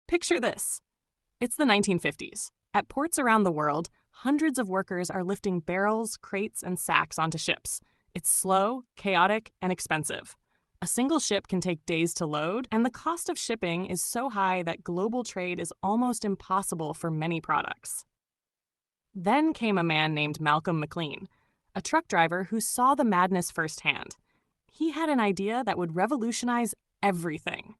Picture this. It's the 1950s. At ports around the world, hundreds of workers are lifting barrels, crates, and sacks onto ships. It's slow, chaotic, and expensive. A single ship can take days to load, and the cost of shipping is so high that global trade is almost impossible for many products. Then came a man named Malcolm McLean, a truck driver who saw the madness firsthand. He had an idea that would revolutionize everything.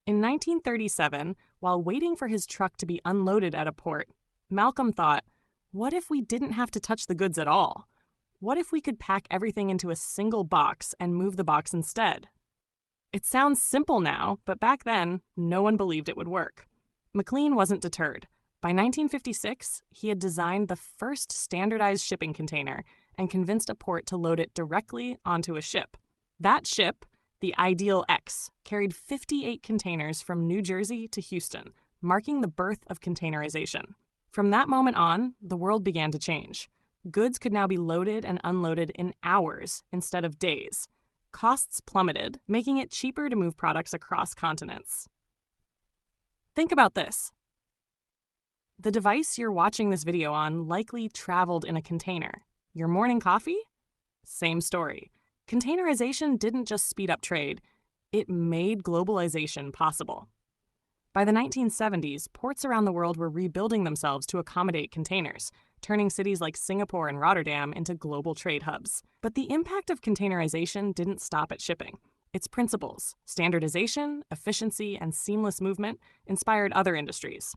In 1937, while waiting for his truck to be unloaded at a port, Malcolm thought, what if we didn't have to touch the goods at all? What if we could pack everything into a single box and move the box instead? It sounds simple now, but back then, no one believed it would work. McLean wasn't deterred. By 1956, he had designed the first standardized shipping container and convinced a port to load it directly onto a ship. That ship, the Ideal X, carried 58 containers from New Jersey to Houston, marking the birth of containerization. From that moment on, the world began to change. Goods could now be loaded and unloaded in hours instead of days. Costs plummeted, making it cheaper to move products across continents. Think about this. The device you're watching this video on likely traveled in a container. Your morning coffee? Same story. Containerization didn't just speed up trade, it made globalization possible. By the 1970s, ports around the world were rebuilding themselves to accommodate containers, turning cities like Singapore and Rotterdam into global trade hubs. But the impact of containerization didn't stop at shipping. Its principles, standardization, efficiency, and seamless movement, inspired other industries.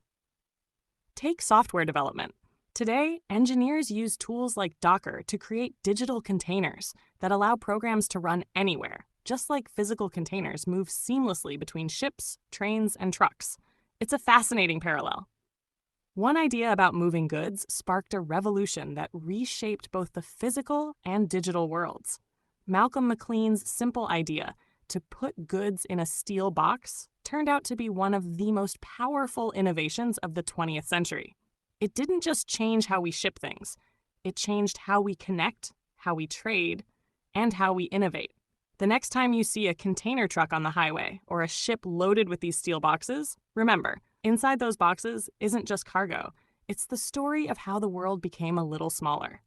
Take software development. Today, engineers use tools like Docker to create digital containers that allow programs to run anywhere, just like physical containers move seamlessly between ships, trains, and trucks. It's a fascinating parallel. One idea about moving goods sparked a revolution that reshaped both the physical and digital worlds. Malcolm McLean's simple idea to put goods in a steel box turned out to be one of the most powerful innovations of the 20th century. It didn't just change how we ship things, it changed how we connect, how we trade, and how we innovate. The next time you see a container truck on the highway or a ship loaded with these steel boxes, remember, inside those boxes isn't just cargo, it's the story of how the world became a little smaller.